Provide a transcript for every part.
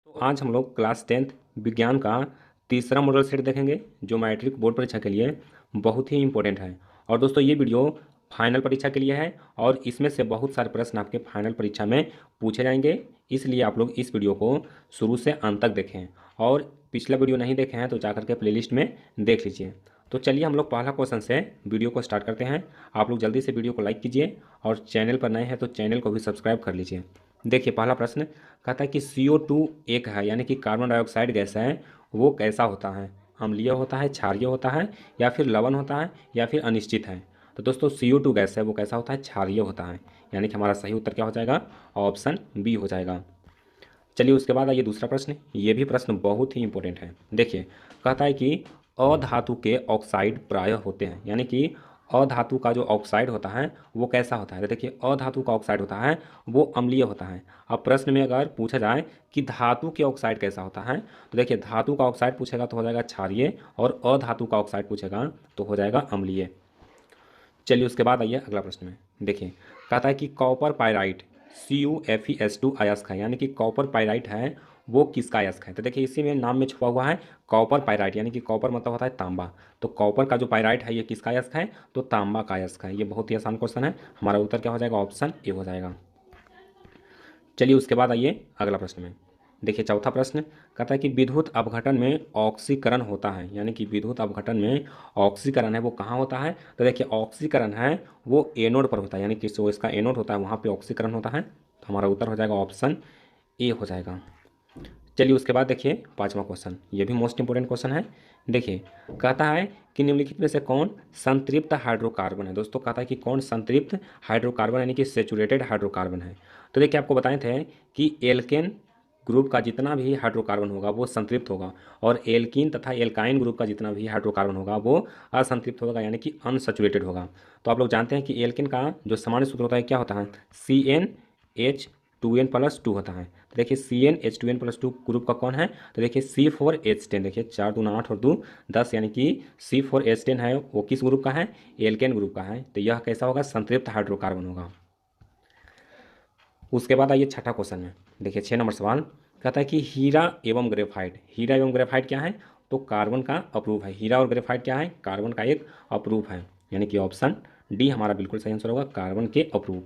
तो आज हम लोग क्लास 10th विज्ञान का तीसरा मॉडल सेट देखेंगे जो मैट्रिक बोर्ड परीक्षा के लिए बहुत ही इंपॉर्टेंट है। और दोस्तों ये वीडियो फाइनल परीक्षा के लिए है और इसमें से बहुत सारे प्रश्न आपके फाइनल परीक्षा में पूछे जाएंगे, इसलिए आप लोग इस वीडियो को शुरू से अंत तक देखें। और पिछला वीडियो नहीं देखे हैं तो जाकर के प्लेलिस्ट में देख लीजिए। तो चलिए हम लोग पहला क्वेश्चन से वीडियो को स्टार्ट करते हैं। आप लोग जल्दी से वीडियो को लाइक कीजिए और चैनल पर नए हैं तो चैनल को भी सब्सक्राइब कर लीजिए। देखिए पहला प्रश्न कहता है कि CO2 एक है, यानी कि कार्बन डाइऑक्साइड गैस है, वो कैसा होता है? अम्लीय होता है, क्षारीय होता है, या फिर लवण होता है, या फिर अनिश्चित है? तो दोस्तों CO2 गैस है वो कैसा होता है? क्षारीय होता है, यानी कि हमारा सही उत्तर क्या हो जाएगा? ऑप्शन बी हो जाएगा। चलिए उसके बाद आइए दूसरा प्रश्न। ये भी प्रश्न बहुत ही इंपॉर्टेंट है। देखिए कहता है कि अधातु के ऑक्साइड प्रायः होते हैं, यानी कि अधातु का जो ऑक्साइड होता है वो कैसा होता है? तो देखिए अधातु का ऑक्साइड होता है वो अम्लीय होता है। अब प्रश्न में अगर पूछा जाए कि धातु के ऑक्साइड कैसा होता है, तो देखिए धातु का ऑक्साइड पूछेगा तो हो जाएगा क्षारीय, और अधातु का ऑक्साइड पूछेगा तो हो जाएगा अम्लीय। चलिए उसके बाद आइए अगला प्रश्न में। देखिए कहता है कि कॉपर पाइराइट CuFeS2 अयस्क है, यानी कि कॉपर पाइराइट है वो किसका अयस्क है? तो देखिए इसी में नाम में छुपा हुआ है कॉपर पाइराइट, यानी कि कॉपर मतलब होता है तांबा। तो कॉपर का जो पाइराइट है ये किसका अयस्क है? तो तांबा का अयस्क है। ये बहुत ही आसान क्वेश्चन है, हमारा उत्तर क्या हो जाएगा? ऑप्शन ए हो जाएगा। चलिए उसके बाद आइए अगला प्रश्न में। देखिए चौथा प्रश्न कहता है कि विद्युत अपघटन में ऑक्सीकरण होता है, यानी कि विद्युत अपघटन में ऑक्सीकरण है वो कहाँ होता है? तो देखिए ऑक्सीकरण है वो एनोड पर होता है, यानी कि जो इसका एनोड होता है वहाँ पे ऑक्सीकरण होता है। तो हमारा उत्तर हो जाएगा ऑप्शन ए हो जाएगा। चलिए उसके बाद देखिए पांचवा क्वेश्चन, ये भी मोस्ट इंपोर्टेंट क्वेश्चन है। देखिए कहता है कि निम्नलिखित में से कौन संतृप्त हाइड्रोकार्बन है? दोस्तों कहता है कि कौन संतृप्त हाइड्रोकार्बन यानी कि सेचुरेटेड हाइड्रोकार्बन है? तो देखिए आपको बताए थे कि एल्केन ग्रुप का जितना भी हाइड्रोकार्बन होगा वो संतृप्त होगा, और एल्कीन तथा एल्काइन ग्रुप का जितना भी हाइड्रोकार्बन होगा वो असंतृप्त होगा, यानी कि अनसेचुरेटेड होगा। तो आप लोग जानते हैं कि एल्केन का जो सामान्य सूत्र होता है क्या होता है? CnH2n+2 होता है। तो देखिए CnH2n+2 ग्रुप का कौन है? तो देखिए C4H10। देखिए 4 दूना 8 और 2 10, यानी कि C4H10 है वो किस ग्रुप का है? एल्केन ग्रुप का है। तो यह कैसा होगा? संतृप्त हाइड्रोकार्बन होगा। उसके बाद आइए छठा क्वेश्चन में। देखिए 6 नंबर सवाल कहता है कि हीरा एवं ग्रेफाइट, हीरा एवं ग्रेफाइट क्या है? तो कार्बन का अपरूप है। हीरा और ग्रेफाइट क्या है? कार्बन का एक अपरूप है, यानी कि ऑप्शन डी हमारा बिल्कुल सही आंसर होगा, कार्बन के अपरूप।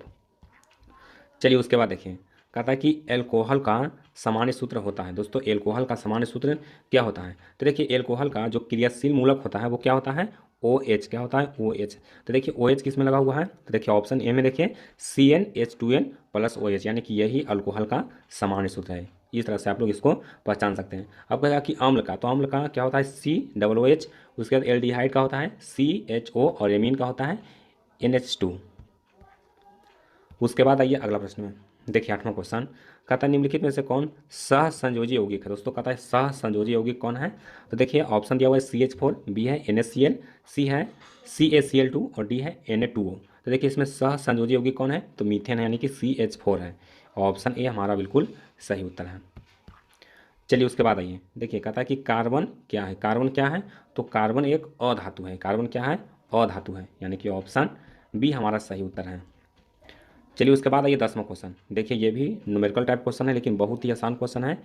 चलिए उसके बाद देखिए कहता है कि एल्कोहल का सामान्य सूत्र होता है। दोस्तों एल्कोहल का सामान्य सूत्र क्या होता है? तो देखिए एल्कोहल का जो क्रियाशील मूलक होता है वो क्या होता है? OH। क्या होता है? OH। तो देखिए OH किस में लगा हुआ है? तो देखिए ऑप्शन ए में देखिए CnH2n+OH, यानी कि यही अल्कोहल का सामान्य सूत्र है। इस तरह से आप लोग इसको पहचान सकते हैं। अब कहेगा कि अम्ल का, तो अम्ल का क्या होता है? COOH। उसके बाद एल्डिहाइड का होता है CHO, और एमीन का होता है NH2। उसके बाद आइए अगला प्रश्न में। देखिए 8वां क्वेश्चन कहता है निम्नलिखित में से कौन सहसंयोजी यौगिक है? दोस्तों कहता है सहसंयोजी यौगिक कौन है? तो देखिए ऑप्शन दिया हुआ है CH4, बी है NaCl, सी है CaCl2 और डी है Na2O। तो देखिए इसमें सहसंयोजी यौगिक कौन है? तो मीथेन है, यानी कि CH4 है। ऑप्शन ए हमारा बिल्कुल सही उत्तर है। चलिए उसके बाद आइए देखिए कहता है कि कार्बन क्या है? कार्बन क्या है? तो कार्बन एक अधातु है। कार्बन क्या है? अधातु है, यानी कि ऑप्शन बी हमारा सही उत्तर है। चलिए उसके बाद आइए 10वां क्वेश्चन। देखिए ये भी न्यूमेरिकल टाइप क्वेश्चन है, लेकिन बहुत ही आसान क्वेश्चन है।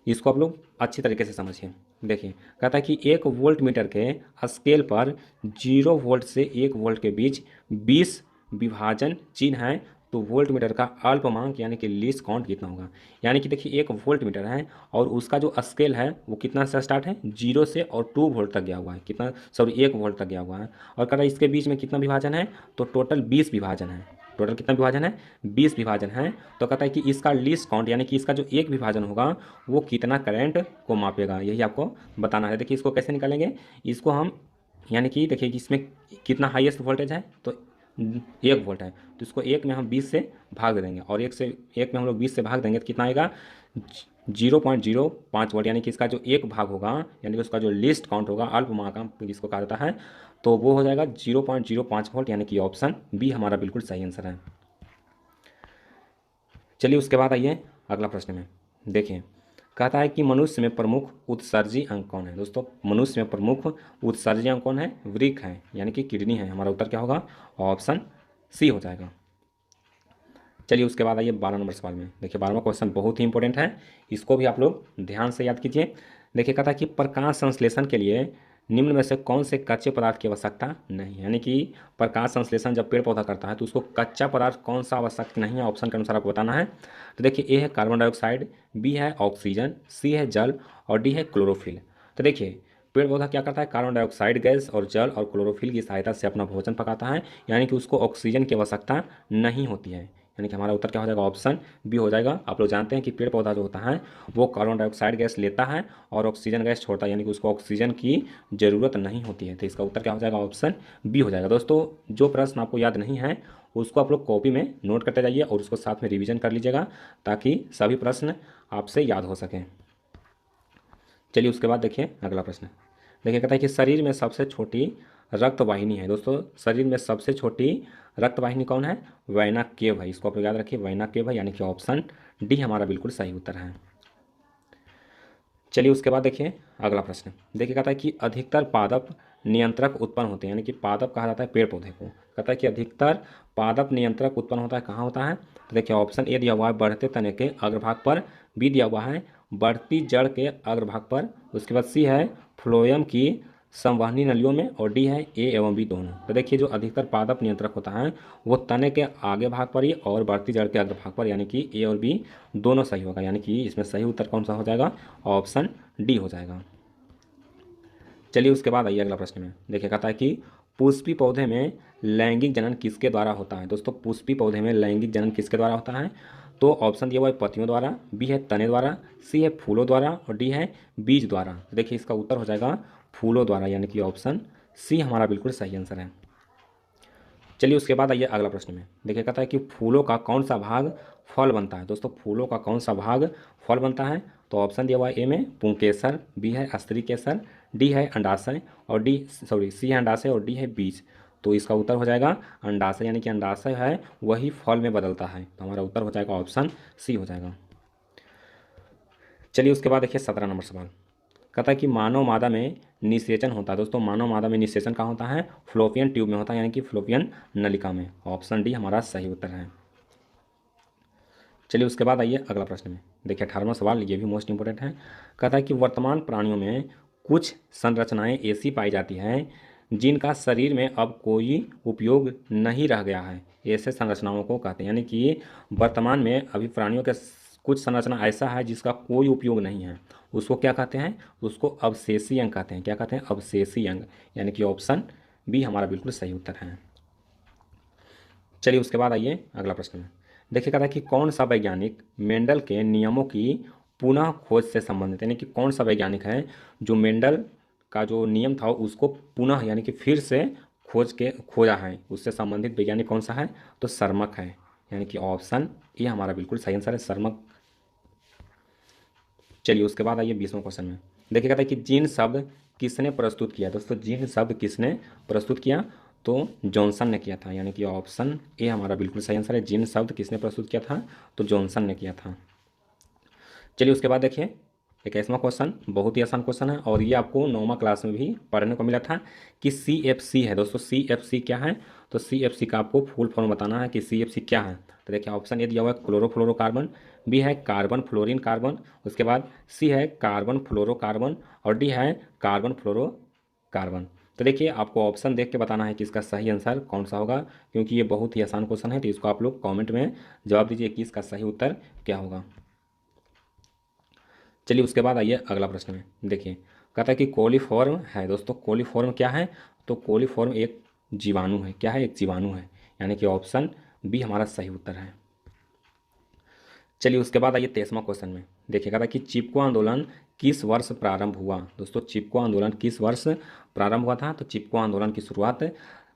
इसको आप लोग अच्छी तरीके से समझिए। देखिए कहता है कि 1 वोल्ट मीटर के स्केल पर 0 वोल्ट से 1 वोल्ट के बीच 20 विभाजन चिन्ह है, तो वोल्ट मीटर का अल्पमांक यानी कि लीस्ट काउंट कितना होगा? यानी कि देखिए 1 वोल्ट मीटर है और उसका जो स्केल है वो कितना से स्टार्ट है? 0 से और 2 वोल्ट तक गया हुआ है। कितना? सॉरी 1 वोल्ट तक गया हुआ है। और कहता है इसके बीच में कितना विभाजन है? तो टोटल 20 विभाजन है। टोटल कितना विभाजन है? 20 विभाजन है। तो कहता है कि इसका लीस्ट काउंट यानी कि इसका जो एक विभाजन होगा वो कितना करंट को मापेगा, यही आपको बताना है। देखिए इसको कैसे निकालेंगे? इसको हम यानी कि देखिए कि इसमें कितना हाईएस्ट वोल्टेज है? तो 1 वोल्ट है, तो इसको एक में हम 20 से भाग दे देंगे, और एक में हम लोग 20 से भाग देंगे तो कितना आएगा? 0.05 वोल्ट, यानी कि इसका जो एक भाग होगा यानी कि उसका जो लिस्ट काउंट होगा अल्पमांक जिसको कहा जाता है, तो वो हो जाएगा 0.05 वोल्ट, यानी कि ऑप्शन बी हमारा बिल्कुल सही आंसर है। चलिए उसके बाद आइए अगला प्रश्न में। देखिए कहता है कि मनुष्य में प्रमुख उत्सर्जी अंग कौन है? दोस्तों मनुष्य में प्रमुख उत्सर्जी अंग कौन है? वृक्क है, यानी कि किडनी है। हमारा उत्तर क्या होगा? ऑप्शन सी हो जाएगा। चलिए उसके बाद आइए 12 नंबर सवाल में। देखिए 12वां क्वेश्चन बहुत ही इंपॉर्टेंट है, इसको भी आप लोग ध्यान से याद कीजिए। देखिए कहता है कि प्रकाश संश्लेषण के लिए निम्न में से कौन से कच्चे पदार्थ की आवश्यकता नहीं है, यानी कि प्रकाश संश्लेषण जब पेड़ पौधा करता है तो उसको कच्चा पदार्थ कौन सा आवश्यक नहीं है, ऑप्शन के अनुसार आपको बताना है। तो देखिए ए है कार्बन डाइऑक्साइड, बी है ऑक्सीजन, सी है जल और डी है क्लोरोफिल। तो देखिए पेड़ पौधा क्या करता है, कार्बन डाइऑक्साइड गैस और जल और क्लोरोफिल की सहायता से अपना भोजन पकाता है, यानी कि उसको ऑक्सीजन की आवश्यकता नहीं होती है। यानी कि हमारा उत्तर क्या हो जाएगा, ऑप्शन बी हो जाएगा। आप लोग जानते हैं कि पेड़ पौधा जो होता है वो कार्बन डाइऑक्साइड गैस लेता है और ऑक्सीजन गैस छोड़ता है, यानी कि उसको ऑक्सीजन की ज़रूरत नहीं होती है। तो इसका उत्तर क्या हो जाएगा, ऑप्शन बी हो जाएगा। दोस्तों जो प्रश्न आपको याद नहीं है उसको आप लोग कॉपी में नोट करते जाइए और उसको साथ में रिविजन कर लीजिएगा ताकि सभी प्रश्न आपसे याद हो सकें। चलिए उसके बाद देखिए अगला प्रश्न। देखिए कहता है कि शरीर में सबसे छोटी रक्त वाहिनी है। दोस्तों शरीर में सबसे छोटी रक्त वाहिनी कौन है, वैना केव है। इसको आप लोग याद रखिए, वैना केव है, यानी कि ऑप्शन डी हमारा बिल्कुल सही उत्तर है। चलिए उसके बाद देखिए अगला प्रश्न। देखिए कहता है कि अधिकतर पादप नियंत्रक उत्पन्न होते हैं, यानी कि पादप कहा जाता है पेड़ पौधे को। कहता है कि अधिकतर पादप नियंत्रक उत्पन्न होता है कहाँ होता है। तो देखिए ऑप्शन ए दिया हुआ है बढ़ते तने के अग्रभाग पर, बी दिया हुआ है बढ़ती जड़ के अग्रभाग पर, उसके बाद सी है फ्लोएम की संवहनी नलियों में और डी है ए एवं बी दोनों। तो देखिए जो अधिकतर पादप नियंत्रक होता है वो तने के आगे भाग पर ही और बढ़ती जड़ के अग्रभाग पर, यानी कि ए और बी दोनों सही होगा, यानी कि इसमें सही उत्तर कौन सा हो जाएगा, ऑप्शन डी हो जाएगा। चलिए उसके बाद आइए अगला प्रश्न में। देखिए कहता है कि पुष्पी पौधे में लैंगिक जनन किसके द्वारा होता है। दोस्तों पुष्पी पौधे में लैंगिक जनन किसके द्वारा होता है। तो ऑप्शन दिया हुआ है पत्तियों द्वारा, बी है तने द्वारा, सी है फूलों द्वारा और डी है बीज द्वारा। देखिए इसका उत्तर हो जाएगा फूलों द्वारा, यानी कि ऑप्शन सी हमारा बिल्कुल सही आंसर है। चलिए उसके बाद आइए अगला प्रश्न में। देखिए कहता है कि फूलों का कौन सा भाग फल बनता है। दोस्तों फूलों का कौन सा भाग फल बनता है। तो ऑप्शन दिया हुआ है ए में पुंकेसर, बी है स्त्रीकेसर, डी है अंडाशय और सी है अंडाशय और डी है बीज। तो इसका उत्तर हो जाएगा अंडाशय, यानी कि अंडाशय है वही फल में बदलता है। तो हमारा उत्तर हो जाएगा ऑप्शन सी हो जाएगा। चलिए उसके बाद देखिए 17 नंबर सवाल। कहता है कि मानव मादा में निषेचन होता है। दोस्तों मानव मादा में निषेचन कहाँ होता है, फ्लोपियन ट्यूब में होता है, यानी कि फ्लोपियन नलिका में। ऑप्शन डी हमारा सही उत्तर है। चलिए उसके बाद आइए अगला प्रश्न में। देखिए 18वां सवाल, ये भी मोस्ट इंपोर्टेंट है। कहता है कि वर्तमान प्राणियों में कुछ संरचनाएं ऐसी पाई जाती हैं जिनका शरीर में अब कोई उपयोग नहीं रह गया है, ऐसे संरचनाओं को कहते हैं। यानी कि वर्तमान में अभी प्राणियों के कुछ संरचना ऐसा है जिसका कोई उपयोग नहीं है, उसको क्या कहते हैं, उसको अवशेषी अंग कहते हैं। क्या कहते हैं, अवशेषी अंग, यानी कि ऑप्शन बी हमारा बिल्कुल सही उत्तर है। चलिए उसके बाद आइए अगला प्रश्न में। देखिए कहता है कि कौन सा वैज्ञानिक मेंडल के नियमों की पुनः खोज से संबंधित, यानी कि कौन सा वैज्ञानिक है जो मेंडल का जो नियम था उसको पुनः यानी कि फिर से खोजा है, उससे संबंधित वैज्ञानिक कौन सा है। तो सर्मक है, यानी कि ऑप्शन ये हमारा बिल्कुल सही आंसर है, सर्मक। चलिए उसके बाद आइए 20वां क्वेश्चन में। देखिए कहता है कि जीन शब्द किसने प्रस्तुत किया। दोस्तों जीन शब्द किसने प्रस्तुत किया, तो जॉनसन ने किया था, यानी कि ऑप्शन ए हमारा बिल्कुल सही आंसर है। जीन शब्द किसने प्रस्तुत किया था, तो जॉनसन ने किया था। चलिए उसके बाद देखिए 21वां क्वेश्चन, बहुत ही आसान क्वेश्चन है और ये आपको 9वां क्लास में भी पढ़ने को मिला था कि CFC है। दोस्तों CFC क्या है, तो CFC का आपको फुल फॉर्म बताना है कि CFC क्या है। तो देखिए ऑप्शन ए दिया हुआ है क्लोरोफ्लोरोकार्बन, बी है कार्बन फ्लोरीन कार्बन, उसके बाद सी है कार्बन फ्लोरोकार्बन और डी है कार्बन फ्लोरोकार्बन। तो देखिए आपको ऑप्शन देख के बताना है कि इसका सही आंसर कौन सा होगा, क्योंकि ये बहुत ही आसान क्वेश्चन है। तो इसको आप लोग कॉमेंट में जवाब दीजिए कि इसका सही उत्तर क्या होगा। चलिए उसके बाद आइए अगला प्रश्न में। देखिए कहता है कि कोलीफॉर्म है। दोस्तों कोलीफॉर्म क्या है, तो कोलीफॉर्म एक जीवाणु है। क्या है, एक जीवाणु है, यानी कि ऑप्शन बी हमारा सही उत्तर है। चलिए उसके बाद आइए 23वां क्वेश्चन में। देखिए कहता है कि चिपको आंदोलन किस वर्ष प्रारंभ हुआ। दोस्तों चिपको आंदोलन किस वर्ष प्रारंभ हुआ था, तो चिपको आंदोलन की शुरुआत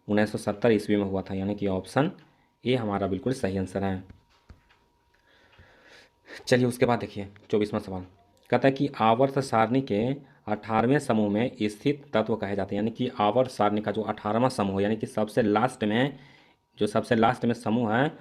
1970 ईस्वी में हुआ था, यानी कि ऑप्शन ए हमारा बिल्कुल सही आंसर है। चलिए उसके बाद देखिए 24वां सवाल। कहता है कि आवर्त सारणी के 18वें समूह में स्थित तत्व कहे जाते हैं, यानी कि आवर्त सारणी का जो 18वां समूह यानी कि सबसे लास्ट में समूह है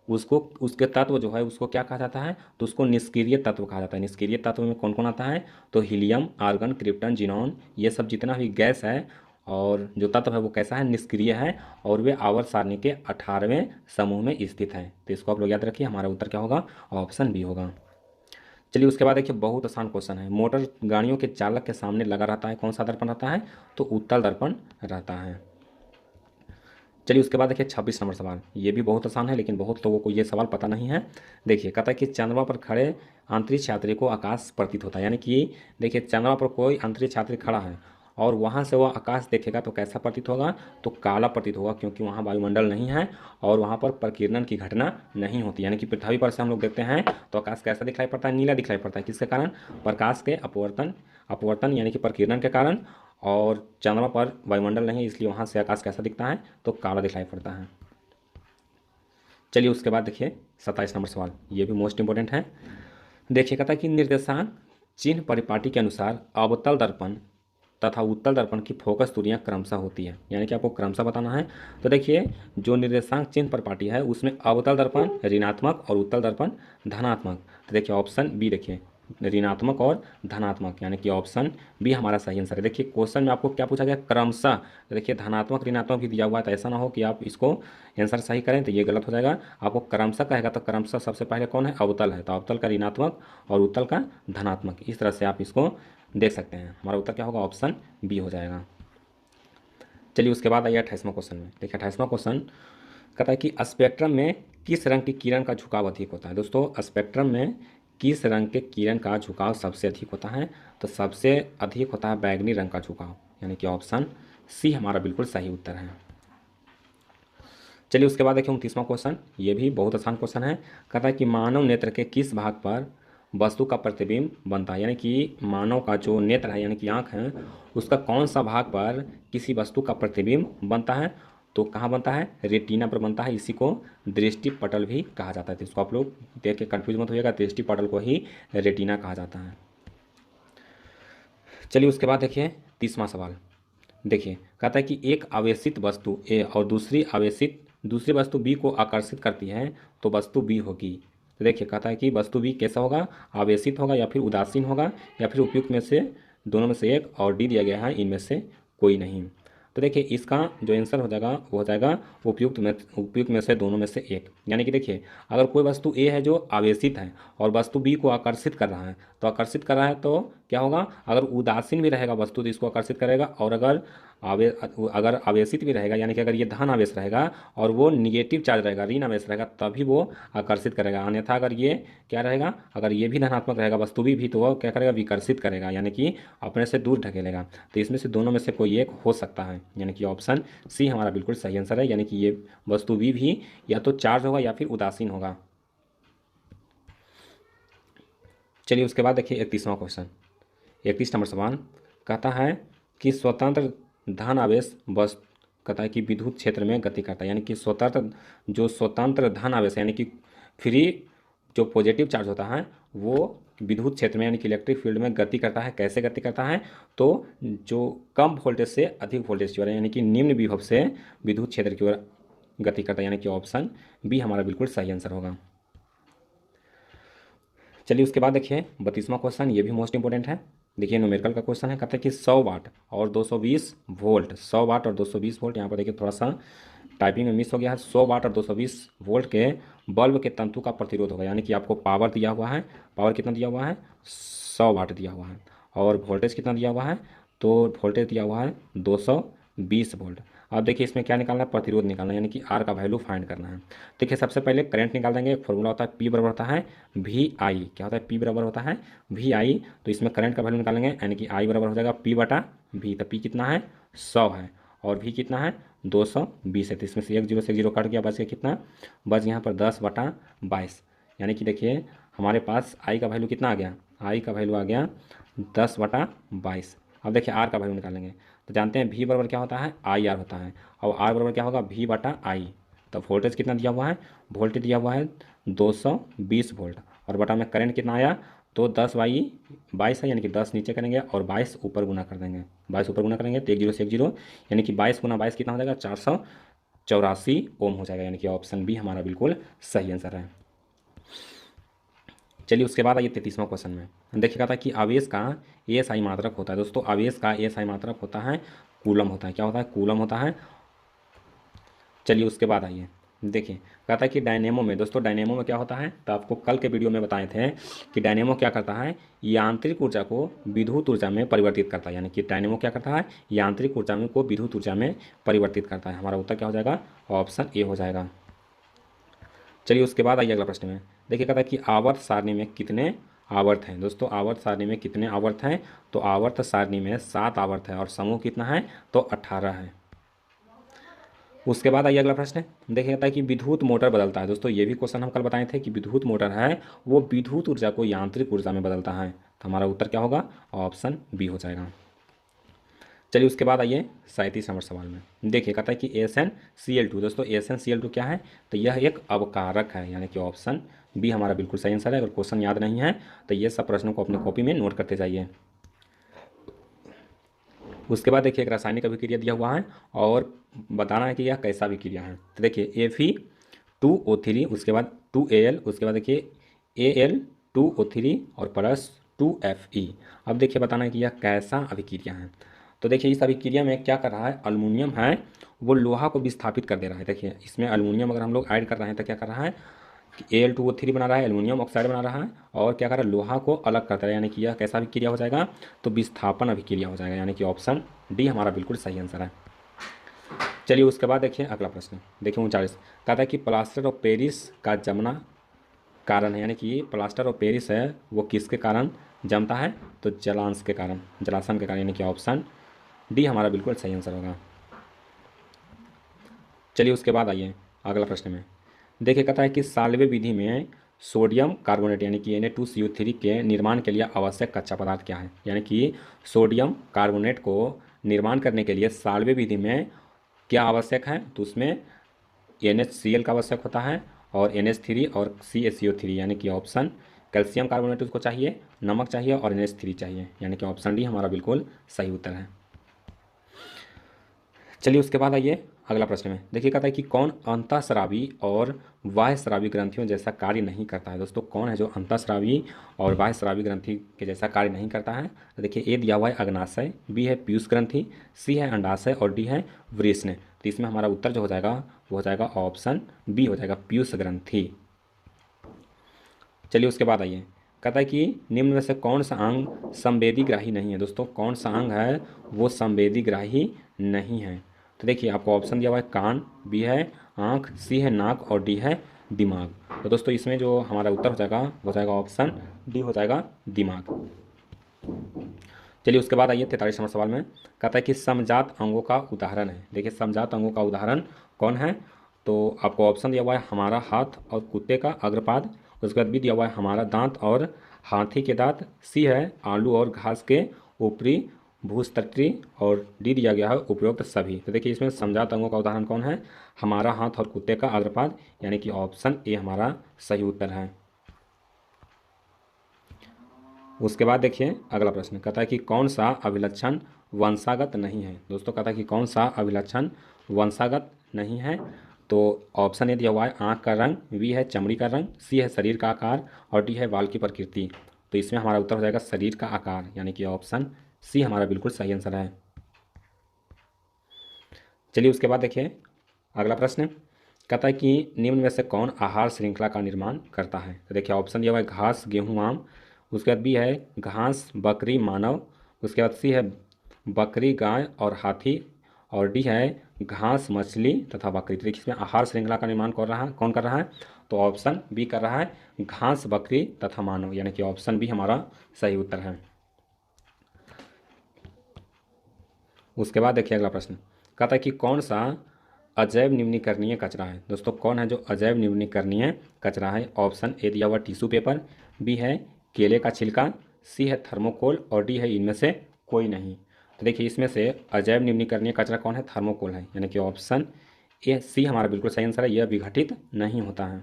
उसको उसके तत्व जो है उसको क्या कहा जाता है, तो उसको निष्क्रिय तत्व कहा जाता है। निष्क्रिय तत्व में कौन कौन आता है, तो हीलियम, आर्गन, क्रिप्टन, जिनॉन, ये सब जितना भी गैस है और जो तत्व है वो कैसा है, निष्क्रिय है, और वे आवर्त सारणी के 18वें समूह में स्थित है। तो इसको आप लोग याद रखिए, हमारा उत्तर क्या होगा, ऑप्शन बी होगा। चलिए उसके बाद देखिए, बहुत आसान क्वेश्चन है। मोटर गाड़ियों के चालक के सामने लगा रहता है, कौन सा दर्पण रहता है, तो उत्तल दर्पण रहता है। चलिए उसके बाद देखिए 26 नंबर सवाल, ये भी बहुत आसान है, लेकिन बहुत लोगों को ये सवाल पता नहीं है। देखिए कहता है कि चंद्रमा पर खड़े अंतरिक्ष यात्री को आकाश प्रतीत होता है, यानी कि देखिए चंद्रमा पर कोई अंतरिक्ष यात्री खड़ा है और वहाँ से वह आकाश देखेगा तो कैसा प्रतीत होगा, तो काला प्रतीत होगा, क्योंकि वहाँ वायुमंडल नहीं है और वहाँ पर प्रकीर्णन की घटना नहीं होती। यानी कि पृथ्वी पर से हम लोग देखते हैं तो आकाश कैसा दिखाई पड़ता है, नीला दिखाई पड़ता है। किसके कारण, प्रकाश के अपवर्तन अपवर्तन यानी कि प्रकीर्णन के कारण। और चंद्रमा पर वायुमंडल नहीं है, इसलिए वहाँ से आकाश कैसा दिखता है, तो काला दिखाई पड़ता है। चलिए उसके बाद देखिए 27 नंबर सवाल, ये भी मोस्ट इंपॉर्टेंट है। देखिए कहता है कि निर्देशांक चिन्ह परिपाटी के अनुसार अवतल दर्पण तथा उत्तल दर्पण की फोकस दूरियां क्रमशः होती है, यानी कि आपको क्रमशः बताना है। तो देखिए जो निर्देशांक चिन्ह परिपाटी है उसमें अवतल दर्पण ऋणात्मक और उत्तल दर्पण धनात्मक। तो देखिए ऑप्शन बी, देखिए ऋणात्मक और धनात्मक, यानी कि ऑप्शन बी हमारा सही आंसर है। देखिए क्वेश्चन में आपको क्या पूछा गया, क्रमशः। तो देखिए धनात्मक ऋणात्मक भी दिया हुआ है, तो ऐसा ना हो कि आप इसको आंसर सही करें तो ये गलत हो जाएगा। आपको क्रमशः कहेगा तो क्रमशः सबसे पहले कौन है, अवतल है, तो अवतल का ऋणात्मक और उत्तल का धनात्मक, इस तरह से आप इसको देख सकते हैं। हमारा उत्तर क्या होगा, ऑप्शन बी हो जाएगा। चलिए उसके बाद आइए 28वां क्वेश्चन में। देखिए 28वां क्वेश्चन कहता है कि स्पेक्ट्रम में किस रंग की किरण का झुकाव अधिक होता है। दोस्तों स्पेक्ट्रम में किस रंग के किरण का झुकाव सबसे अधिक होता है, तो सबसे अधिक होता है बैगनी रंग का झुकाव, यानी कि ऑप्शन सी हमारा बिल्कुल सही उत्तर है। चलिए उसके बाद देखिए 29वां क्वेश्चन, ये भी बहुत आसान क्वेश्चन है। कहता है कि मानव नेत्र के किस भाग पर वस्तु का प्रतिबिंब बनता है, यानी कि मानव का जो नेत्र है यानी कि आँख है, उसका कौन सा भाग पर किसी वस्तु का प्रतिबिंब बनता है, तो कहाँ बनता है, रेटिना पर बनता है। इसी को दृष्टि पटल भी कहा जाता है। तो इसको आप लोग देख के कन्फ्यूज मत होइएगा, दृष्टि पटल को ही रेटिना कहा जाता है। चलिए उसके बाद देखिए 30वां सवाल। देखिए कहता है कि एक आवेशित वस्तु ए और दूसरी वस्तु बी को आकर्षित करती है, तो वस्तु बी होगी। तो देखिए कहता है कि वस्तु बी कैसा होगा, आवेशित होगा या फिर उदासीन होगा या फिर उपयुक्त में से दोनों में से एक, और डी दिया गया है इनमें से कोई नहीं। तो देखिए इसका जो आंसर हो जाएगा वो हो जाएगा उपयुक्त में से दोनों में से एक। यानी कि देखिए अगर कोई वस्तु ए है जो आवेशित है और वस्तु बी को आकर्षित कर रहा है, तो आकर्षित कर रहा है तो क्या होगा, अगर उदासीन भी रहेगा वस्तु तो इसको आकर्षित करेगा, और अगर आवेशित भी रहेगा यानी कि अगर ये धन आवेश रहेगा और वो निगेटिव चार्ज रहेगा, ऋण आवेश रहेगा, तभी वो आकर्षित करेगा। अन्यथा अगर ये क्या रहेगा, अगर ये भी धनात्मक रहेगा वस्तु भी तो वो क्या करेगा, विकर्षित करेगा, यानी कि अपने से दूर ढकेलेगा। तो इसमें से दोनों में से कोई एक हो सकता है, यानी कि ऑप्शन सी हमारा बिल्कुल सही आंसर है। यानी कि ये वस्तु भी या तो चार्ज होगा या फिर उदासीन होगा। चलिए उसके बाद देखिए 31वां क्वेश्चन, 31 नंबर सवाल कहता है कि स्वतंत्र धन आवेश बस कहता है कि विद्युत क्षेत्र में गति करता है, यानी कि स्वतंत्र धन आवेश यानी कि फ्री जो पॉजिटिव चार्ज होता है वो विद्युत क्षेत्र में यानी कि इलेक्ट्रिक फील्ड में गति करता है। कैसे गति करता है, तो जो कम वोल्टेज से अधिक वोल्टेज की ओर यानी कि निम्न विभव से विद्युत क्षेत्र की ओर गति करता है, यानी कि ऑप्शन बी हमारा बिल्कुल सही आंसर होगा। चलिए उसके बाद देखिए 32वां क्वेश्चन, ये भी मोस्ट इंपॉर्टेंट है। देखिए न्यूमेरिकल का क्वेश्चन है, कहते हैं कि 100 वाट और 220 वोल्ट, 100 वाट और 220 वोल्ट, यहाँ पर देखिए थोड़ा सा टाइपिंग में मिस हो गया है। 100 वाट और 220 वोल्ट के बल्ब के तंतु का प्रतिरोध होगा, यानी कि आपको पावर दिया हुआ है, पावर कितना दिया हुआ है, 100 वाट दिया हुआ है, और वोल्टेज कितना दिया हुआ है, तो वोल्टेज दिया हुआ है 220 वोल्ट। अब देखिए इसमें क्या निकालना है, प्रतिरोध निकालना है, यानी कि आर का वैल्यू फाइंड करना है। देखिए सबसे पहले करंट निकाल देंगे। एक फॉर्मूला होता है पी बराबर होता है वी आई, क्या होता है, पी बराबर होता है वी आई। तो इसमें करंट का वैल्यू निकालेंगे, यानी कि आई बराबर हो जाएगा पी बटा वी। तो पी कितना है, 100 है, और वी कितना है, 220 है। तो इसमें से एक जीरो से जीरो कट गया, बच गया कितना, बच यहाँ पर 10/22। यानी कि देखिए हमारे पास आई का वैल्यू कितना आ गया, आई का वैल्यू आ गया 10/22। अब देखिए आर का वैल्यू निकालेंगे, तो जानते हैं वी बराबर क्या होता है, आई आर होता है, और आर बराबर क्या होगा, वी बटा आई। तो वोल्टेज कितना दिया हुआ है, वोल्टेज दिया हुआ है 220 वोल्ट, और बटा में करंट कितना आया, तो 10/22 है, यानी कि 10 नीचे करेंगे और 22 ऊपर गुना कर देंगे। 22 ऊपर गुना करेंगे तो एक जीरो से एक जीरो, यानी कि 22 गुना 22 कितना हो जाएगा, 484 ओम हो जाएगा, यानी कि ऑप्शन बी हमारा बिल्कुल सही आंसर है। चलिए उसके बाद आइए 33वां क्वेश्चन में। देखिएगा था कि आवेश का एएसआई मात्रक होता है। दोस्तों आवेश का एएसआई मात्रक होता है कूलम होता है। क्या होता है? कूलम होता है। चलिए उसके बाद आइए देखिए, कहता है कि डायनेमो में, दोस्तों डायनेमो में क्या होता है, तो आपको कल के वीडियो में बताए थे कि डायनेमो क्या करता है, यांत्रिक ऊर्जा को विद्युत ऊर्जा में परिवर्तित करता है। यानी कि डायनेमो क्या करता है, यांत्रिक ऊर्जा में को विद्युत ऊर्जा में परिवर्तित करता है। हमारा उत्तर क्या हो जाएगा? ऑप्शन ए हो जाएगा। चलिए उसके बाद आइए अगला प्रश्न में। देखिए कहता है कि आवर्त सारणी में कितने आवर्त हैं। दोस्तों आवर्त सारणी में कितने आवर्त हैं, तो आवर्त सारणी में 7 आवर्त है और समूह कितना है, तो 18 है। उसके बाद आइए अगला प्रश्न। देखिए कहता है कि विद्युत मोटर बदलता है। दोस्तों ये भी क्वेश्चन हम कल बताए थे कि विद्युत मोटर है वो विद्युत ऊर्जा को यांत्रिक ऊर्जा में बदलता है। तो हमारा उत्तर क्या होगा? ऑप्शन बी हो जाएगा। चलिए उसके बाद आइए 37 नंबर सवाल में। देखिए कहता है कि AsNCl2। दोस्तों AsNCl2 क्या है, तो यह एक अवकारक है। यानी कि ऑप्शन बी हमारा बिल्कुल सही आंसर है। अगर क्वेश्चन याद नहीं है तो ये सब प्रश्नों को अपनी कॉपी में नोट करते जाइए। उसके बाद देखिए एक रासायनिक अभिक्रिया दिया हुआ है और बताना है कि यह कैसा अभिक्रिया है। तो देखिए Fe2O3, उसके बाद 2Al, उसके बाद देखिए Al2O3 और प्लस 2Fe। अब देखिए बताना है कि यह कैसा अभिक्रिया है। तो देखिए इस अभिक्रिया में क्या कर रहा है, अल्युमिनियम है वो लोहा को विस्थापित कर दे रहा है। देखिए इसमें अल्युमिनियम अगर हम लोग ऐड कर रहे हैं तो क्या कर रहा है, Al2O3 बना रहा है, एल्यूमिनियम ऑक्साइड बना रहा है और क्या कर रहा है, लोहा को अलग करता है। यानी कि यह कैसा अभिक्रिया हो जाएगा, तो विस्थापन अभिक्रिया हो जाएगा। यानी कि ऑप्शन डी हमारा बिल्कुल सही आंसर है। चलिए उसके बाद देखिए अगला प्रश्न। देखिए 39 कहता है कि प्लास्टर ऑफ पेरिस का जमना कारण है। यानी कि प्लास्टर ऑफ पेरिस है वो किसके कारण जमता है, तो जलांश के कारण, जलासन के कारण। यानी कि ऑप्शन डी हमारा बिल्कुल सही आंसर होगा। चलिए उसके बाद आइए अगला प्रश्न में। देखिए कहता है कि साल्वे विधि में सोडियम कार्बोनेट यानी कि Na2CO3 के निर्माण के लिए आवश्यक कच्चा पदार्थ क्या है। यानी कि सोडियम कार्बोनेट को निर्माण करने के लिए साल्वे विधि में क्या आवश्यक है, तो उसमें NaCl का आवश्यक होता है और NH3 और CaCO3। यानी कि ऑप्शन कैल्शियम कार्बोनेट उसको चाहिए, नमक चाहिए और NH3 चाहिए। यानी कि ऑप्शन डी हमारा बिल्कुल सही उत्तर है। चलिए उसके बाद आइए अगला प्रश्न में। देखिए कहता है कि कौन अंतःस्रावी और बाह्यस्रावी ग्रंथियों जैसा कार्य नहीं करता है। दोस्तों कौन है जो अंतःस्रावी और बाह्यस्रावी ग्रंथि के जैसा कार्य नहीं करता है, तो देखिए ए दिया हुआ है अग्नाशय, बी है पीयूष ग्रंथि, सी है अंडाशय और डी है वृष्ण। तो इसमें हमारा उत्तर जो हो जाएगा वो हो जाएगा ऑप्शन बी हो जाएगा, पीयूष ग्रंथि। चलिए उसके बाद आइए कहता है कि निम्न में से कौन सा अंग संवेदीग्राही नहीं है। दोस्तों कौन सा अंग है वो संवेदीग्राही नहीं है, तो देखिए आपको ऑप्शन दिया हुआ है कान, बी है आँख, सी है नाक और डी है दिमाग। तो दोस्तों इसमें जो हमारा उत्तर हो जाएगा ऑप्शन डी हो जाएगा दिमाग। चलिए उसके बाद आइए 43 नंबर सवाल में। कहता है कि समजात अंगों का उदाहरण है। देखिए समजात अंगों का उदाहरण कौन है, तो आपको ऑप्शन दिया हुआ है हमारा हाथ और कुत्ते का अग्रपाद, उसके बाद भी दिया हुआ है हमारा दांत और हाथी के दांत, सी है आलू और घास के ऊपरी भूस्तटी और डी दिया गया है उपरोक्त सभी। तो देखिए इसमें समजात अंगों का उदाहरण कौन है, हमारा हाथ और कुत्ते का अग्रपाद। यानी कि ऑप्शन ए हमारा सही उत्तर है। उसके बाद देखिए अगला प्रश्न कहता है कि कौन सा अभिलक्षण वंशागत नहीं है। दोस्तों कहता है कि कौन सा अभिलक्षण वंशागत नहीं है, तो ऑप्शन ए दिया हुआ है आँख का रंग, बी है चमड़ी का रंग, सी है शरीर का आकार और डी है बाल की प्रकृति। तो इसमें हमारा उत्तर हो जाएगा शरीर का आकार। यानी कि ऑप्शन सी हमारा बिल्कुल सही आंसर है। चलिए उसके बाद देखिए अगला प्रश्न कहता है कि निम्न में से कौन आहार श्रृंखला का निर्माण करता है। तो देखिए ऑप्शन दिया हुआ है घास, गेहूँ, आम, उसके बाद बी है घास, बकरी, मानव, उसके बाद सी है बकरी, गाय और हाथी और डी है घास, मछली तथा बकरी। तो देखिए इसमें आहार श्रृंखला का निर्माण कौन कर रहा है, तो ऑप्शन बी कर रहा है घास, बकरी तथा मानव। यानी कि ऑप्शन बी हमारा सही उत्तर है। उसके बाद देखिए अगला प्रश्न कहता है कि कौन सा अजैव निम्नीकरणीय कचरा है। दोस्तों कौन है जो अजैव निम्नीकरणीय कचरा है, ऑप्शन ए दिया हुआ टिश्यू पेपर, बी है केले का छिलका, सी है थर्मोकोल और डी है इनमें से कोई नहीं। तो देखिए इसमें से अजैव निम्नीकरणीय कचरा कौन है, थर्मोकोल है। यानी कि ऑप्शन ए सी हमारा बिल्कुल सही आंसर है, यह विघटित नहीं होता है।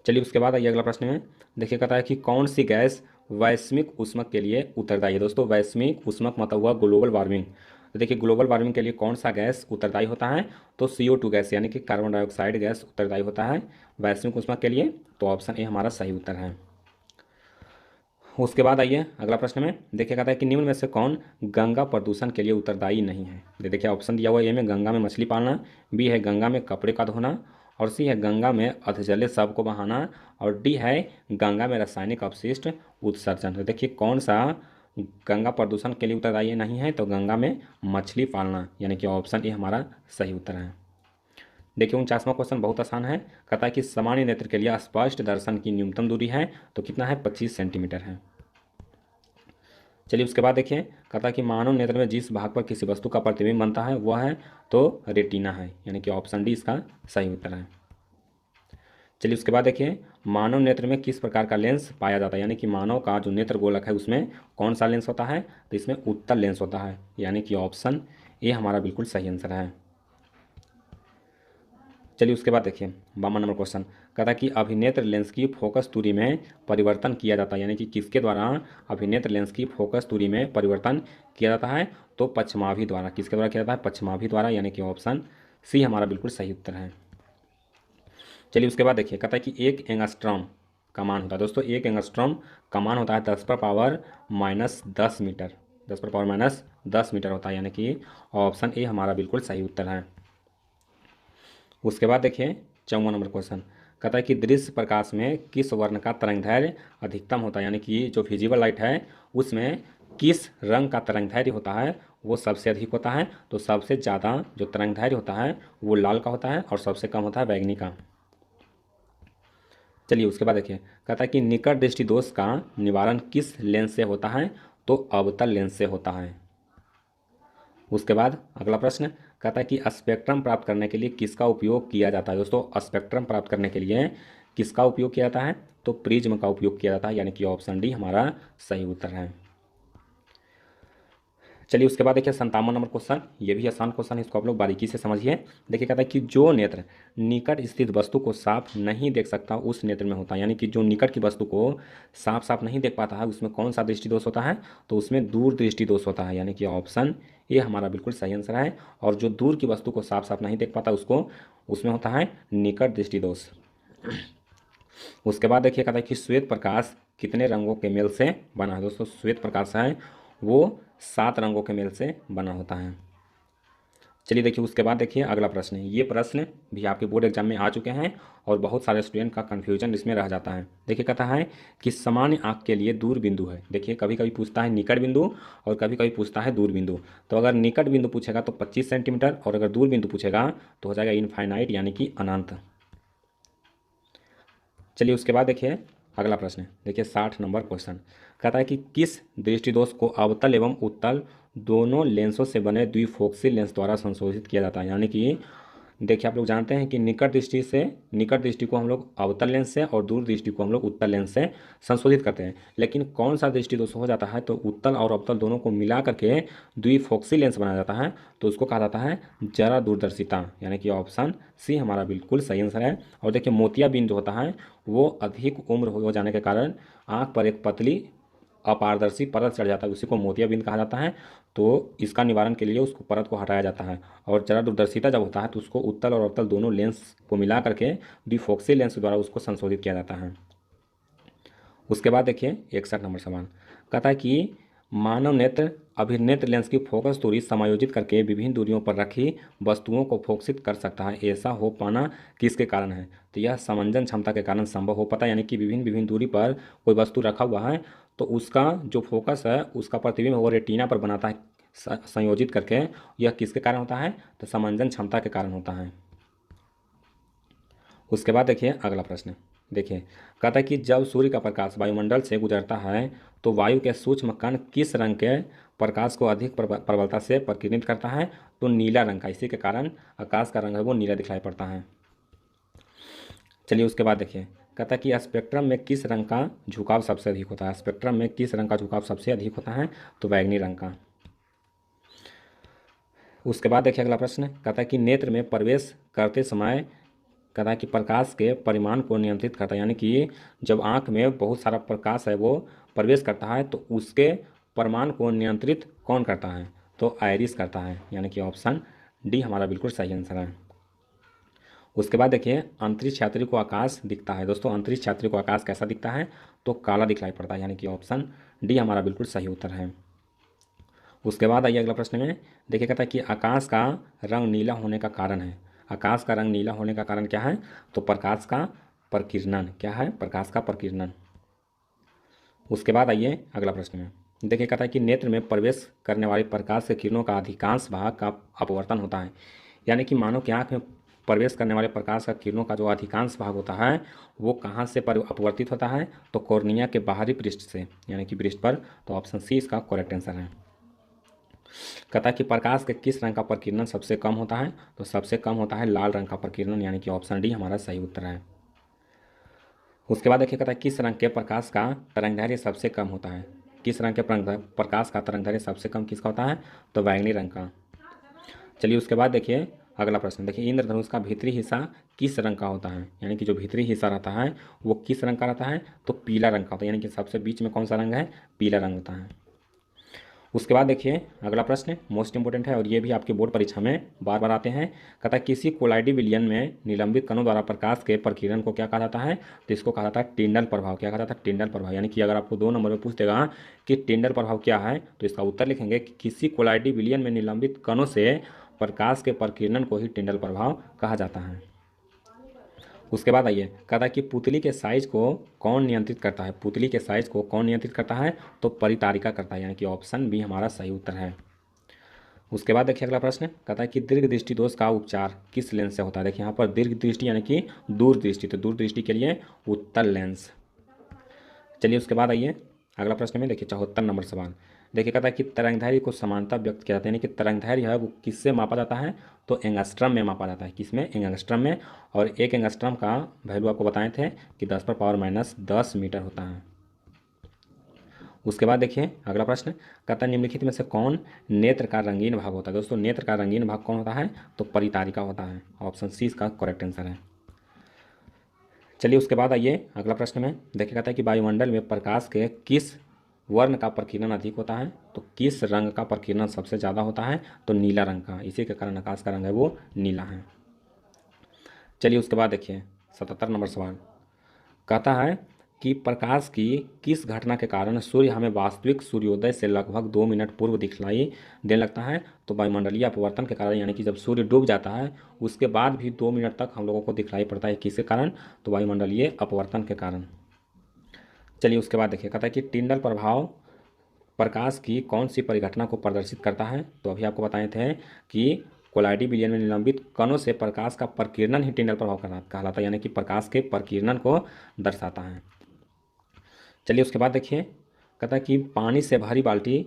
चलिए उसके बाद आइए अगला प्रश्न में। देखिए कहता है कि कौन सी गैस वैश्विक ऊष्मक के लिए उत्तरदायी है। दोस्तों वैश्विक ऊष्मक मतलब हुआ ग्लोबल वार्मिंग। तो देखिए ग्लोबल वार्मिंग के लिए कौन सा गैस उत्तरदायी होता है, तो CO2 गैस यानी कि कार्बन डाइऑक्साइड गैस उत्तरदायी होता है वैश्विक ऊष्मक के लिए। तो ऑप्शन ए हमारा सही उत्तर है। उसके बाद आइए अगला प्रश्न में। देखिए कहता है कि निम्न में से कौन गंगा प्रदूषण के लिए उत्तरदायी नहीं है। देखिए ऑप्शन दिया हुआ है, ए में गंगा में मछली पालना, बी है गंगा में कपड़े का धोना, और सी है गंगा में अधजले शव को बहाना, और डी है गंगा में रासायनिक अपशिष्ट उत्सर्जन। तो देखिए कौन सा गंगा प्रदूषण के लिए उत्तरदायी नहीं है, तो गंगा में मछली पालना, यानी कि ऑप्शन ए हमारा सही उत्तर है। देखिए 49वां क्वेश्चन बहुत आसान है। कहता है कि सामान्य नेत्र के लिए स्पष्ट दर्शन की न्यूनतम दूरी है, तो कितना है, 25 सेंटीमीटर है। चलिए उसके बाद देखिए कहता है कि मानव नेत्र में जिस भाग पर किसी वस्तु का प्रतिबिंब बनता है वह है, तो रेटिना है, यानी कि ऑप्शन डी इसका सही उत्तर है। चलिए उसके बाद देखिए मानव नेत्र में किस प्रकार का लेंस पाया जाता है, यानी कि मानव का जो नेत्र गोलक है उसमें कौन सा लेंस होता है, तो इसमें उत्तल लेंस होता है, यानी कि ऑप्शन ए हमारा बिल्कुल सही आंसर है। चलिए उसके बाद देखिए 52 नंबर क्वेश्चन कहता है कि अभिनेत्र लेंस की फोकस दूरी में परिवर्तन किया जाता है, यानी कि किसके द्वारा अभिनेत्र लेंस की फोकस दूरी में परिवर्तन किया जाता है, तो पश्चिमाभि द्वारा। किसके द्वारा किया जाता है, पश्चिमाभि द्वारा, यानी कि ऑप्शन सी हमारा बिल्कुल सही उत्तर है। चलिए उसके बाद देखिए कहता है कि एक एंगस्ट्रॉम का मान होता है, दोस्तों एक एंगस्ट्रॉम का मान होता है 10⁻⁻10 मीटर, 10⁻⁻10 मीटर होता है, यानी कि ऑप्शन ए हमारा बिल्कुल सही उत्तर है। उसके बाद देखिए 54 नंबर क्वेश्चन कहता है कि दृश्य प्रकाश में किस वर्ण का तरंगदैर्घ्य अधिकतम होता है, यानी कि जो विजिबल लाइट है उसमें किस रंग का तरंगदैर्घ्य होता है वो सबसे अधिक होता है, तो सबसे ज़्यादा जो तरंगदैर्घ्य होता है वो लाल का होता है और सबसे कम होता है बैंगनी का। चलिए उसके बाद देखिए कहता है कि निकट दृष्टि दोष का निवारण किस लेंस से होता है, तो अवतल लेंस से होता है। उसके बाद अगला प्रश्न कहता है कि स्पेक्ट्रम प्राप्त करने के लिए किसका उपयोग किया जाता है। दोस्तों स्पेक्ट्रम प्राप्त करने के लिए किसका उपयोग किया जाता है, तो प्रिज्म का उपयोग किया जाता है, यानी कि ऑप्शन डी हमारा सही उत्तर है। चलिए उसके बाद देखिए 57 नंबर क्वेश्चन, ये भी आसान क्वेश्चन है, इसको आप लोग बारीकी से समझिए। देखिए कहता है कि जो नेत्र निकट स्थित वस्तु को साफ नहीं देख सकता उस नेत्र में होता है, यानी कि जो निकट की वस्तु को साफ साफ नहीं देख पाता है उसमें कौन सा दृष्टि दोष होता है, तो उसमें दूर दृष्टि दोष होता है, यानी कि ऑप्शन ए हमारा बिल्कुल सही आंसर है। और जो दूर की वस्तु को साफ साफ नहीं देख पाता उसको उसमें होता है निकट दृष्टि दोष। उसके बाद देखिए कहता है कि श्वेत प्रकाश कितने रंगों के मेल से बना है। दोस्तों श्वेत प्रकाश है वो 7 रंगों के मेल से बना होता है। चलिए देखिए उसके बाद देखिए अगला प्रश्न है, ये प्रश्न भी आपके बोर्ड एग्जाम में आ चुके हैं और बहुत सारे स्टूडेंट का कन्फ्यूजन इसमें रह जाता है। देखिए कहता है कि सामान्य आँख के लिए दूर बिंदु है। देखिए कभी कभी पूछता है निकट बिंदु और कभी कभी पूछता है दूर बिंदु। तो अगर निकट बिंदु पूछेगा तो 25 सेंटीमीटर और अगर दूर बिंदु पूछेगा तो हो जाएगा इनफाइनाइट, यानी कि अनंत। चलिए उसके बाद देखिए अगला प्रश्न देखिए 60 नंबर क्वेश्चन कहता है कि किस दृष्टिदोष को अवतल एवं उत्तल दोनों लेंसों से बने द्विफोक्सी लेंस द्वारा संशोधित किया जाता है। यानी कि देखिए आप लोग जानते हैं कि निकट दृष्टि को हम लोग अवतल लेंस से और दूर दृष्टि को हम लोग उत्तल लेंस से संशोधित करते हैं, लेकिन कौन सा दृष्टि दोष हो जाता है, तो उत्तल और अवतल दोनों को मिला करके द्विफोक्सी लेंस बनाया जाता है, तो उसको कहा जाता है जरा दूरदर्शिता, यानी कि ऑप्शन सी हमारा बिल्कुल सही आंसर है। और देखिए मोतियाबिंद जो होता है वो अधिक उम्र हो जाने के कारण आँख पर एक पतली अपारदर्शी परत चढ़ जाता है, उसी को मोतियाबिंद कहा जाता है। तो इसका निवारण के लिए उसको परत को हटाया जाता है। और जरा दूरदर्शिता जब होता है तो उसको उत्तल और अवतल दोनों लेंस को मिला करके डिफोक्सी लेंस द्वारा उसको संशोधित किया जाता है। उसके बाद देखिए 61 नंबर सवाल कहता है कि मानव नेत्र अभिनेत्र लेंस की फोकस दूरी समायोजित करके विभिन्न दूरियों पर रखी वस्तुओं को फोकसित कर सकता है, ऐसा हो पाना किसके कारण है, तो यह समंजन क्षमता के कारण संभव हो पाता है। यानी कि विभिन्न विभिन्न दूरी पर कोई वस्तु रखा हुआ है तो उसका जो फोकस है उसका प्रतिबिंब वो रेटिना पर बनाता है संयोजित करके, यह किसके कारण होता है, तो समंजन क्षमता के कारण होता है। उसके बाद देखिए अगला प्रश्न देखिए कहता है कि जब सूर्य का प्रकाश वायुमंडल से गुजरता है तो वायु के सूक्ष्म कण किस रंग के प्रकाश को अधिक प्रबलता से प्रकीर्णित करता है, तो नीला रंग का, इसी के कारण आकाश का रंग है वो नीला दिखाई पड़ता है। चलिए उसके बाद देखिए कहता है कि स्पेक्ट्रम में किस रंग का झुकाव सबसे अधिक होता है। स्पेक्ट्रम में किस रंग का झुकाव सबसे अधिक होता है, तो बैगनी रंग का। उसके बाद देखिए अगला प्रश्न कहता है कि नेत्र में प्रवेश करते समय कहता है कि प्रकाश के परिमाण को नियंत्रित करता है, यानी कि जब आँख में बहुत सारा प्रकाश है वो प्रवेश करता है तो उसके परिमाण को नियंत्रित कौन करता है, तो आयरिस करता है, यानी कि ऑप्शन डी हमारा बिल्कुल सही आंसर है। उसके बाद देखिए अंतरिक्ष यात्री को आकाश दिखता है। दोस्तों अंतरिक्ष यात्री को आकाश कैसा दिखता है? तो काला दिखलाई पड़ता है, यानी कि ऑप्शन डी हमारा बिल्कुल सही उत्तर है। उसके बाद आइए अगला प्रश्न में। देखिए कहता है कि आकाश का रंग नीला होने का कारण है। आकाश का रंग नीला होने का कारण क्या है? तो प्रकाश का प्रकीर्णन। क्या है? प्रकाश का प्रकीर्णन। उसके बाद आइए अगला प्रश्न में। देखिए कहता है कि नेत्र में प्रवेश करने वाले प्रकाश के किरणों का अधिकांश भाग का अपवर्तन होता है। यानी कि मानव की आँख में प्रवेश करने वाले प्रकाश का किरणों का जो अधिकांश भाग होता है वो कहाँ से अपवर्तित होता है? तो कॉर्निया के बाहरी पृष्ठ से, यानी कि पृष्ठ पर। तो ऑप्शन सी इसका करेक्ट आंसर है। कहता है कि प्रकाश के किस रंग का प्रकीर्णन सबसे कम होता है? तो सबसे कम होता है लाल रंग का प्रकीर्णन, यानी कि ऑप्शन डी हमारा सही उत्तर है। उसके बाद देखिए कहता है किस रंग के प्रकाश का तरंगदैर्घ्य सबसे कम होता है? किस रंग के प्रकाश का तरंगदैर्घ्य सबसे कम किसका होता है? तो बैंगनी रंग का। चलिए उसके बाद देखिए अगला प्रश्न। देखिए इंद्रधनुष का भीतरी हिस्सा किस रंग का होता है? यानी कि जो भीतरी हिस्सा रहता है वो किस रंग का रहता है? तो पीला रंग का होता है, यानी कि सबसे बीच में कौन सा रंग है? पीला रंग होता है। उसके बाद देखिए अगला प्रश्न मोस्ट इंपोर्टेंट है और ये भी आपके बोर्ड परीक्षा में बार बार आते हैं। कहता है किसी कोलाइडी विलयन में निलंबित कणों द्वारा प्रकाश के प्रकीर्णन को क्या कहा जाता है? तो इसको कहा जाता है टिंडल प्रभाव। क्या कहा जाता है? टिंडल प्रभाव। यानी कि अगर आपको 2 नंबर में पूछ देगा कि टिंडल प्रभाव क्या है, तो इसका उत्तर लिखेंगे कि किसी कोलाइडी विलयन में निलंबित कणों से प्रकाश के प्रकीर्णन को ही टिंडल प्रभाव कहा जाता है। उसके बाद आइए कहता है कि पुतली के साइज को कौन नियंत्रित करता है? पुतली के साइज को कौन नियंत्रित करता है? तो परितारिका करता है, यानी कि ऑप्शन बी हमारा सही उत्तर है। उसके बाद देखिए अगला प्रश्न कहता है कि दीर्घ दृष्टि दोष का उपचार किस लेंस से होता है? देखिए यहाँ पर दीर्घ दृष्टि यानी कि दूरदृष्टि, तो दूरदृष्टि के लिए उत्तल लेंस। चलिए उसके बाद आइए अगला प्रश्न में। देखिए 74 नंबर सवाल। देखिए कहता है कि तरंगदैर्घ्य को समानता व्यक्त किया जाता है, यानी कि तरंगदैर्घ्य है वो किससे मापा जाता है? तो एंगस्ट्रम में मापा जाता है। किसमें? एंगस्ट्रम में। और एक एंगस्ट्रम का वैल्यू आपको बताए थे कि 10⁻⁻10 मीटर होता है। उसके बाद देखिए अगला प्रश्न कहता है निम्नलिखित में से कौन नेत्र का रंगीन भाग होता है? दोस्तों नेत्र का रंगीन भाग कौन होता है? तो परितारिका होता है। ऑप्शन सी इसका करेक्ट आंसर है। चलिए उसके बाद आइए अगला प्रश्न में। देखिए कहता है कि वायुमंडल में प्रकाश के किस वर्ण का प्रकीर्णन अधिक होता है? तो किस रंग का प्रकीर्णन सबसे ज़्यादा होता है? तो नीला रंग का। इसी के कारण आकाश का रंग है वो नीला है। चलिए उसके बाद देखिए 77 नंबर सवाल। कहता है कि प्रकाश की किस घटना के कारण सूर्य हमें वास्तविक सूर्योदय से लगभग 2 मिनट पूर्व दिखलाई देने लगता है? तो वायुमंडलीय अपवर्तन के कारण, यानी कि जब सूर्य डूब जाता है उसके बाद भी 2 मिनट तक हम लोगों को दिखलाई पड़ता है। किसके कारण? तो वायुमंडलीय अपवर्तन के कारण। चलिए उसके बाद देखिए कहता है कि टिंडल प्रभाव प्रकाश की कौन सी परिघटना को प्रदर्शित करता है? तो अभी आपको बताए थे कि कोलाइडी विलयन में निलंबित कणों से प्रकाश का प्रकीर्णन ही टिंडल प्रभाव कहलाता है, यानी कि प्रकाश के प्रकीर्णन को दर्शाता है। चलिए उसके बाद देखिए कहता है कि पानी से भरी बाल्टी,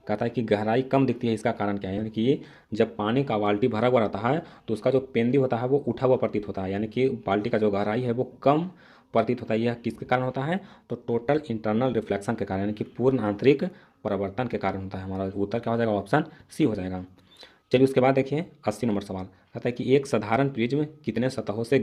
कहता है कि गहराई कम दिखती है, इसका कारण क्या है? यानी कि जब पानी का बाल्टी भरा हुआ रहता है तो उसका जो पेंदी होता है वो उठा हुआ प्रतीत होता है, यानी कि बाल्टी का जो गहराई है वो कम प्रतीत होता है। यह किसके कारण होता है? तो टोटल इंटरनल रिफ्लेक्शन के कारण, यानी कि पूर्ण आंतरिक परावर्तन के कारण होता है। हमारा उत्तर क्या हो जाएगा? ऑप्शन सी हो जाएगा। चलिए उसके बाद देखिए 80 नंबर सवाल। कहता है कि एक साधारण प्रिज्म कितने सतहों से